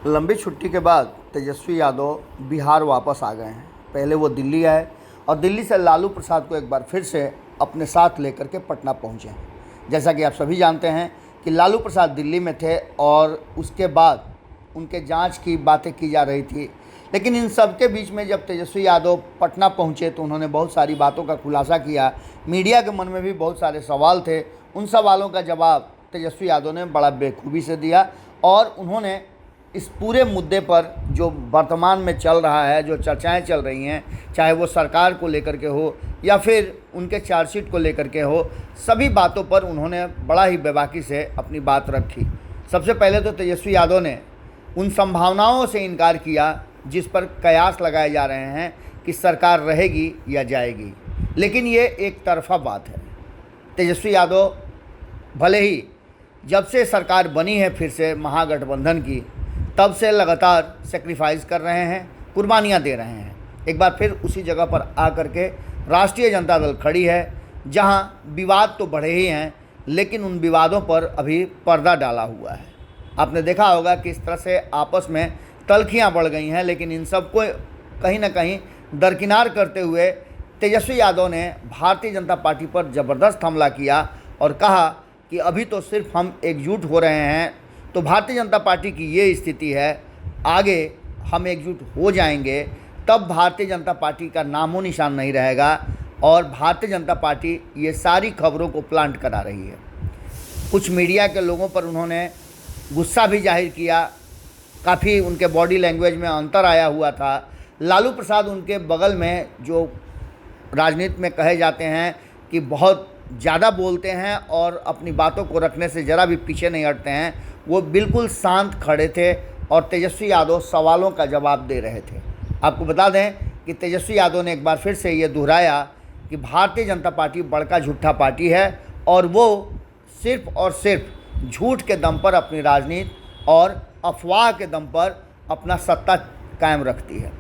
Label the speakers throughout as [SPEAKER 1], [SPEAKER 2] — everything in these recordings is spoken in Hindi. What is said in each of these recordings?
[SPEAKER 1] लंबी छुट्टी के बाद तेजस्वी यादव बिहार वापस आ गए हैं। पहले वो दिल्ली आए और दिल्ली से लालू प्रसाद को एक बार फिर से अपने साथ लेकर के पटना पहुंचे हैं। जैसा कि आप सभी जानते हैं कि लालू प्रसाद दिल्ली में थे और उसके बाद उनके जांच की बातें की जा रही थी, लेकिन इन सब के बीच में जब तेजस्वी यादव पटना पहुंचे तो उन्होंने बहुत सारी बातों का खुलासा किया। मीडिया के मन में भी बहुत सारे सवाल थे, उन सवालों का जवाब तेजस्वी यादव ने बड़ा बेखूबी से दिया और उन्होंने इस पूरे मुद्दे पर जो वर्तमान में चल रहा है, जो चर्चाएं चल रही हैं, चाहे वो सरकार को लेकर के हो या फिर उनके चार्जशीट को लेकर के हो, सभी बातों पर उन्होंने बड़ा ही बेबाकी से अपनी बात रखी। सबसे पहले तो तेजस्वी यादव ने उन संभावनाओं से इनकार किया जिस पर कयास लगाए जा रहे हैं कि सरकार रहेगी या जाएगी, लेकिन ये एक तरफा बात है। तेजस्वी यादव भले ही जब से सरकार बनी है फिर से महागठबंधन की, तब से लगातार सेक्रीफाइस कर रहे हैं, कुर्बानियाँ दे रहे हैं। एक बार फिर उसी जगह पर आकर के राष्ट्रीय जनता दल खड़ी है, जहां विवाद तो बढ़े ही हैं, लेकिन उन विवादों पर अभी पर्दा डाला हुआ है। आपने देखा होगा कि इस तरह से आपस में तल्खियाँ बढ़ गई हैं, लेकिन इन सबको कहीं ना कहीं दरकिनार करते हुए तेजस्वी यादव ने भारतीय जनता पार्टी पर ज़बरदस्त हमला किया और कहा कि अभी तो सिर्फ हम एकजुट हो रहे हैं। तो भारतीय जनता पार्टी की ये स्थिति है, आगे हम एकजुट हो जाएंगे तब भारतीय जनता पार्टी का नामो निशान नहीं रहेगा और भारतीय जनता पार्टी ये सारी खबरों को प्लांट करा रही है। कुछ मीडिया के लोगों पर उन्होंने गुस्सा भी जाहिर किया, काफ़ी उनके बॉडी लैंग्वेज में अंतर आया हुआ था। लालू प्रसाद उनके बगल में जो राजनीति में कहे जाते हैं कि बहुत ज़्यादा बोलते हैं और अपनी बातों को रखने से ज़रा भी पीछे नहीं हटते हैं, वो बिल्कुल शांत खड़े थे और तेजस्वी यादव सवालों का जवाब दे रहे थे। आपको बता दें कि तेजस्वी यादव ने एक बार फिर से ये दोहराया कि भारतीय जनता पार्टी बड़का झूठा पार्टी है और वो सिर्फ और सिर्फ झूठ के दम पर अपनी राजनीति और अफवाह के दम पर अपना सत्ता कायम रखती है।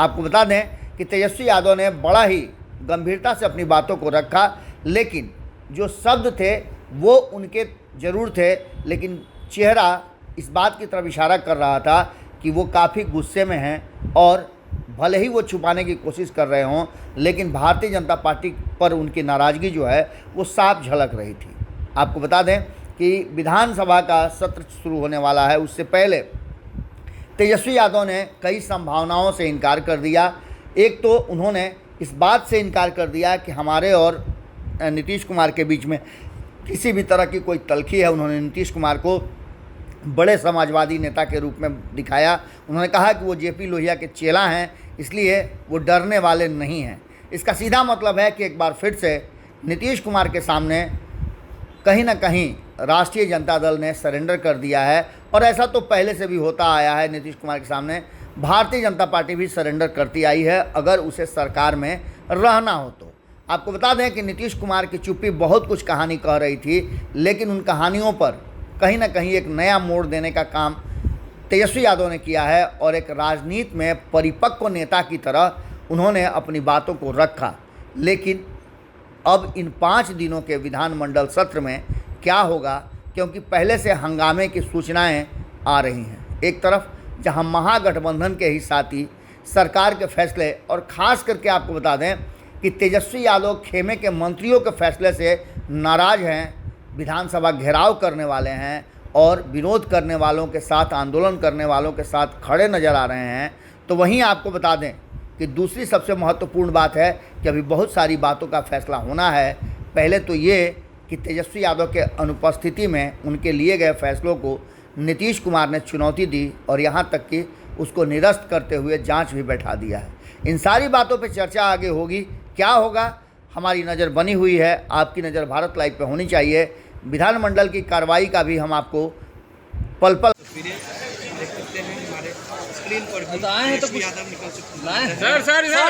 [SPEAKER 1] आपको बता दें कि तेजस्वी यादव ने बड़ा ही गंभीरता से अपनी बातों को रखा, लेकिन जो शब्द थे वो उनके ज़रूर थे, लेकिन चेहरा इस बात की तरफ इशारा कर रहा था कि वो काफ़ी गुस्से में हैं और भले ही वो छुपाने की कोशिश कर रहे हों, लेकिन भारतीय जनता पार्टी पर उनकी नाराज़गी जो है वो साफ झलक रही थी। आपको बता दें कि विधानसभा का सत्र शुरू होने वाला है, उससे पहले तेजस्वी यादव ने कई संभावनाओं से इनकार कर दिया। एक तो उन्होंने इस बात से इनकार कर दिया कि हमारे और नीतीश कुमार के बीच में किसी भी तरह की कोई तल्खी है। उन्होंने नीतीश कुमार को बड़े समाजवादी नेता के रूप में दिखाया। उन्होंने कहा कि वो जेपी लोहिया के चेला हैं, इसलिए वो डरने वाले नहीं हैं। इसका सीधा मतलब है कि एक बार फिर से नीतीश कुमार के सामने कहीं ना कहीं राष्ट्रीय जनता दल ने सरेंडर कर दिया है और ऐसा तो पहले से भी होता आया है। नीतीश कुमार के सामने भारतीय जनता पार्टी भी सरेंडर करती आई है अगर उसे सरकार में रहना हो तो। आपको बता दें कि नीतीश कुमार की चुप्पी बहुत कुछ कहानी कह रही थी, लेकिन उन कहानियों पर कहीं ना कहीं एक नया मोड़ देने का काम तेजस्वी यादव ने किया है और एक राजनीति में परिपक्व नेता की तरह उन्होंने अपनी बातों को रखा। लेकिन अब इन 5 दिनों के विधानमंडल सत्र में क्या होगा, क्योंकि पहले से हंगामे की सूचनाएं आ रही हैं। एक तरफ जहां महागठबंधन के ही साथी सरकार के फैसले और ख़ास करके आपको बता दें कि तेजस्वी यादव खेमे के मंत्रियों के फैसले से नाराज़ हैं, विधानसभा घेराव करने वाले हैं और विरोध करने वालों के साथ, आंदोलन करने वालों के साथ खड़े नज़र आ रहे हैं। तो वहीं आपको बता दें कि दूसरी सबसे महत्वपूर्ण बात है कि अभी बहुत सारी बातों का फैसला होना है। पहले तो ये कि तेजस्वी यादव के अनुपस्थिति में उनके लिए गए फैसलों को नीतीश कुमार ने चुनौती दी और यहाँ तक कि उसको निरस्त करते हुए जांच भी बैठा दिया है। इन सारी बातों पे चर्चा आगे होगी। क्या होगा, हमारी नज़र बनी हुई है, आपकी नज़र भारत लाइव पे होनी चाहिए। विधानमंडल की कार्रवाई का भी हम आपको पल पल
[SPEAKER 2] देख सकते हैं हमारे स्क्रीन पर भी
[SPEAKER 3] आए हैं तो कुछ
[SPEAKER 2] यादव निकल सकते हैं।
[SPEAKER 3] सर इधर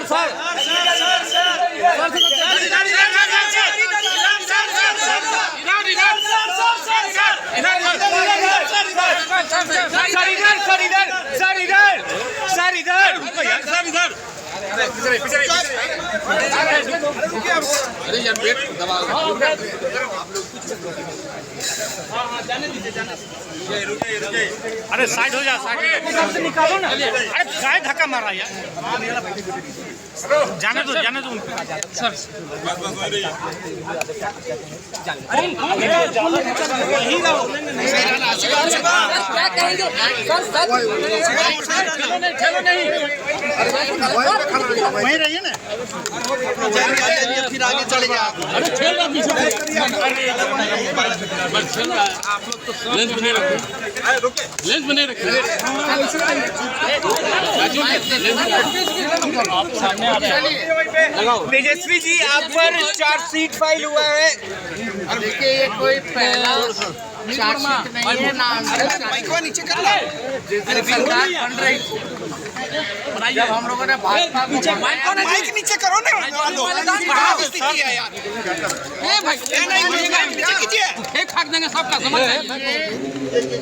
[SPEAKER 3] अरे यार पेट दबा
[SPEAKER 4] अरे साइड हो जा, साइड से निकालो ना। अरे काय धक्का मारा यार, जाने दो उनको। सर
[SPEAKER 5] क्या कहेंगे चलो नहीं
[SPEAKER 4] वहीं रहिए ना।
[SPEAKER 3] फिर आगे चले गया।
[SPEAKER 5] अरे खेल रहा पीछे
[SPEAKER 3] आप लोग तो लेंस बने रखे, लेंस बने रखे।
[SPEAKER 5] आप सामने आ रहे
[SPEAKER 2] तेजस्वी जी आप पर चार्जशीट फाइल हुआ है।
[SPEAKER 6] देखिए ये कोई पहला चार्जशीट नहीं है ना
[SPEAKER 2] नीचे कर लो।
[SPEAKER 6] जिससे सरकार बन रही थी जब हम लोगों ने भाजपा को
[SPEAKER 2] माइक नीचे करो ना। नीचे कीजिए।
[SPEAKER 5] एक फाक देंगे सबका समझ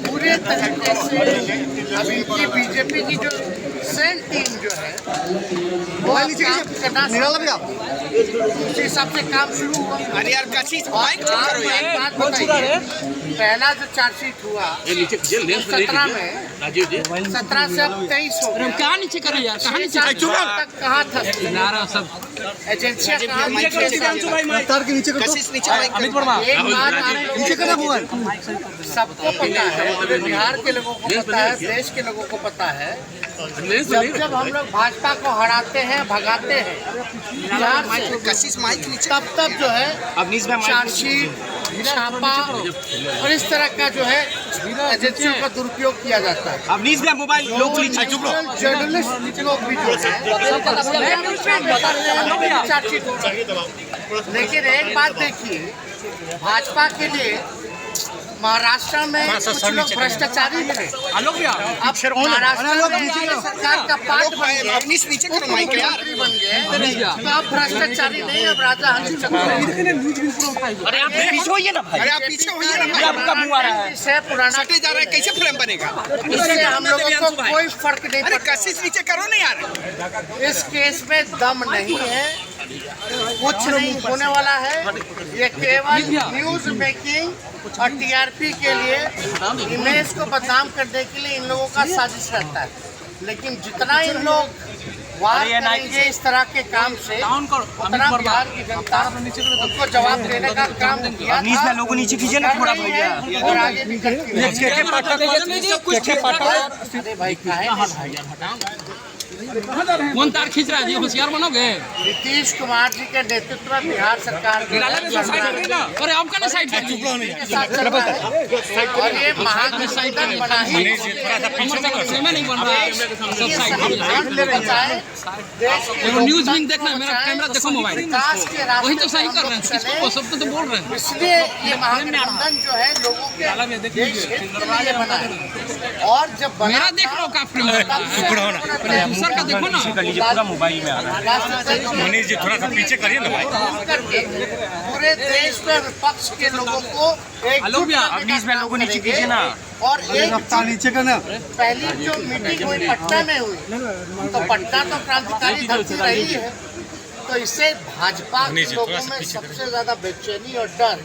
[SPEAKER 6] पूरे तरीके से अभी की बीजेपी की जो सेल टीम जो है वो काम करना उसी हिसाब से काम शुरू हुआ।
[SPEAKER 2] अरे यार कशिश
[SPEAKER 6] और
[SPEAKER 2] माइक ठीक करो यार।
[SPEAKER 6] एक बात बताइए, पहला जो चार्जशीट हुआ
[SPEAKER 3] नीचे लेंस बने
[SPEAKER 6] 17 में
[SPEAKER 3] राजीव जी
[SPEAKER 6] 17 से अब 23 हो गया।
[SPEAKER 5] क्या नीचे करे यार, कहाँ नीचे
[SPEAKER 6] तक कहाँ था
[SPEAKER 5] नारा सब
[SPEAKER 6] एजेंसियां कहाँ नीचे
[SPEAKER 2] कशिश नीचे माइक
[SPEAKER 6] एक बात नीचे करना हुआ सबको पता है, पूरे बिहार के लोगों को पता है, देश के लोगों को पता है। जब हम लोग भाजपा को हराते हैं, भगाते हैं बिहार से,
[SPEAKER 2] कशिश माइक नीचे।
[SPEAKER 6] तब जो है चार्जशीट छापा और इस तरह का जो है एजेंसियों का दुरुपयोग किया जाता है।
[SPEAKER 4] अब नीचे मोबाइल लोग
[SPEAKER 6] जर्नलिस्ट लोग भी जो है चार्जशीट हो रही है। लेकिन एक बात देखिए, भाजपा के लिए महाराष्ट्र में कुछ लोग भ्रष्टाचारी थे। अब महाराष्ट्र में सरकार का पार्ट बन गए,
[SPEAKER 2] नीचे करो माइक यार।
[SPEAKER 6] मंत्री बन गए, तो अब भ्रष्टाचारी नहीं, अब राजा हंस चक्र।
[SPEAKER 4] अरे आप पीछे होइए ना भाई।
[SPEAKER 2] अरे आप पीछे होइए ना भाई।
[SPEAKER 4] आपका मुंह आ रहा है।
[SPEAKER 6] इससे पुराना
[SPEAKER 2] सटे जा रहा है, कैसे फिल्म बनेगा?
[SPEAKER 6] इससे हम लोगों को कोई फर्क नहीं
[SPEAKER 2] अरे
[SPEAKER 6] पड़ता।
[SPEAKER 2] कशिश नीचे करो ना यार।
[SPEAKER 6] इस केस में दम नहीं है, कुछ नहीं होने वाला है। ये केवल न्यूज मेकिंग और टीआरपी के लिए, इमेज को बदनाम करने के लिए इन लोगों का साजिश रहता है। लेकिन जितना इन लोग वार करेंगे इस तरह के काम से, उतना बिहार की जनता उनको जवाब देने का काम किया था।
[SPEAKER 4] लोगों नीचे कीजिए ना थोड़ा भैया।
[SPEAKER 6] और आगे भी करती है। अरे भाई काहे
[SPEAKER 5] कौन तार खींच रहा है जी, होशियार बनोगे।
[SPEAKER 6] नीतीश कुमार जी के नेतृत्व में बिहार सरकार
[SPEAKER 5] अरे आपका ना साइड
[SPEAKER 6] के साथ चल रहा है और ये महागठबंधन बना ही
[SPEAKER 5] में नहीं बन रहा है। सब साइड
[SPEAKER 6] बचाए देश के
[SPEAKER 5] न्यूज लिंक देखना है, मेरा कैमरा देखो मोबाइल,
[SPEAKER 6] विकास के रास्ते
[SPEAKER 5] वही तो सही कर रहे हैं, किसको सब तो बोल रहे हैं।
[SPEAKER 6] इसलिए ये महागठबंधन जो है लोगों के देश हित के लिए बना है। और जब
[SPEAKER 5] मेरा देख लो काफी दूसरा का देखो ना।
[SPEAKER 4] पूरा मोबाइल में आ रहा है। मनीष जी थोड़ा सा पीछे करिए ना भाई।
[SPEAKER 6] करके पूरे देश में विपक्ष के लोगों को एकजुट करने का काम करेंगे। और एक नीचे करना, पहली जो मीटिंग हुई पटना में हुई, तो पटना तो क्रांतिकारी धरती रही है, तो इससे भाजपा के लोगों में सबसे ज्यादा बेचैनी और डर।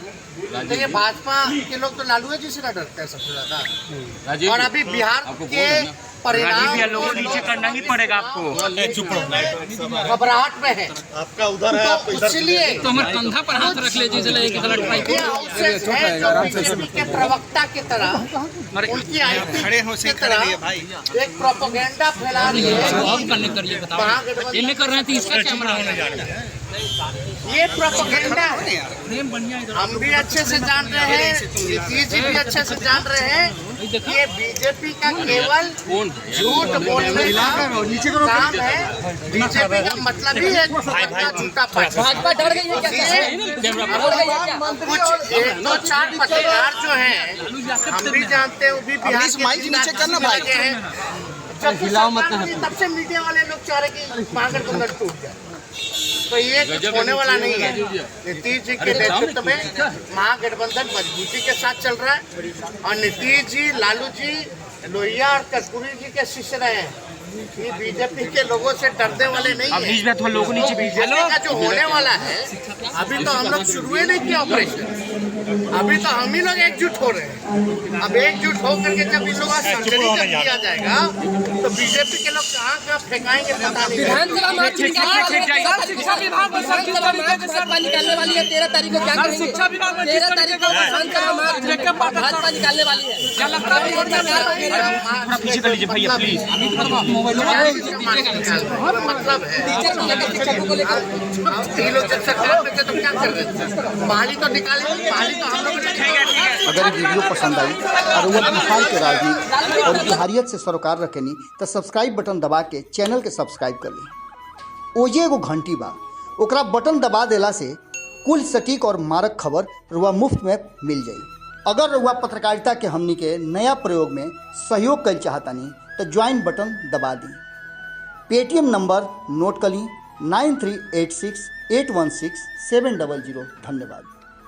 [SPEAKER 6] तो ये भाजपा के लोग तो लालू जी से ना डरते हैं सबसे ज्यादा। और अभी बिहार के परिणाम
[SPEAKER 4] लोगों नीचे करना ही पड़ेगा आपको।
[SPEAKER 6] घबराहट में है
[SPEAKER 7] आपका उधर है, आप इधर
[SPEAKER 6] इसलिए
[SPEAKER 5] तो हमारे कंधा पर हाथ रख ले जिसे एक गलत ट्राई
[SPEAKER 6] ये हाउसेस है जो बीजेपी के प्रवक्ता की तरह, उनकी आईटी की तरह एक प्रोपेगेंडा फैला रही है।
[SPEAKER 5] ऑफ करने कर ये बताओ, ये नहीं कर रहे हैं तो इसका कैमरा होने जा रहा है।
[SPEAKER 6] ये प्रोपेगेंडा है, हम भी अच्छे से जान रहे हैं, नीतीश जी भी अच्छे से जान रहे हैं। ये बीजेपी का केवल झूठ बोलने का काम है। बीजेपी का मतलब ही है झूठा भाजपा डर गई है। कुछ एक दो चार पत्रकार जो हैं, हम भी जानते हैं, वो भी बिहार के नीचे करना लगे हैं। तब से मीडिया वाले लोग चाह रहे कि महागठबंधन टूट जाए, तो ये कुछ होने वाला नहीं है। नीतीश जी के नेतृत्व में महागठबंधन मजबूती के साथ चल रहा है और नीतीश जी, लालू जी, लोहिया और कर्पूरी जी के शिष्य रहे हैं। कि बीजेपी के लोगों से डरने वाले नहीं है।
[SPEAKER 4] लोगों नीचे
[SPEAKER 6] बीजेपी का जो होने वाला है, अभी तो हम लोग शुरू ही नहीं किया ऑपरेशन, अभी तो हम ही लोग एकजुट हो रहे हैं। अब एकजुट होकर के जब इन लोगों का सर्जरी जब किया जाएगा तो बीजेपी के लोग कहाँ कहाँ फेंकाएंगे पता नहीं।
[SPEAKER 5] शिक्षा विभाग निकालने वाली है 13 तारीख को, क्या करेंगे? 13 तारीख को भाजपा निकालने वाली है, क्या लगता है?
[SPEAKER 4] पीछे कर लीजिए भैया प्लीज।
[SPEAKER 6] मतलब है ये लोग जब सरकार में थे तो क्या कर रहे थे? बहाली तो निकाले, बहाली तो हम लोग ने।
[SPEAKER 1] अगर ये वीडियो पसंद आई और वो बिहार के राजनीति और बिहारियत से सरोकार रखेनी तो सब्सक्राइब बटन दबा के चैनल के सब्सक्राइब कर ली। ओजे एगो घंटी बा, ओकरा बटन दबा देला से कुल सटीक और मारक खबर रुआ मुफ्त में मिल जाई। अगर रुआ पत्रकारिता के हमनी के नया प्रयोग में सहयोग कर चाहतानी तो ज्वाइन बटन दबा दी। पेटीएम नंबर नोट कर ली 9386816700। धन्यवाद।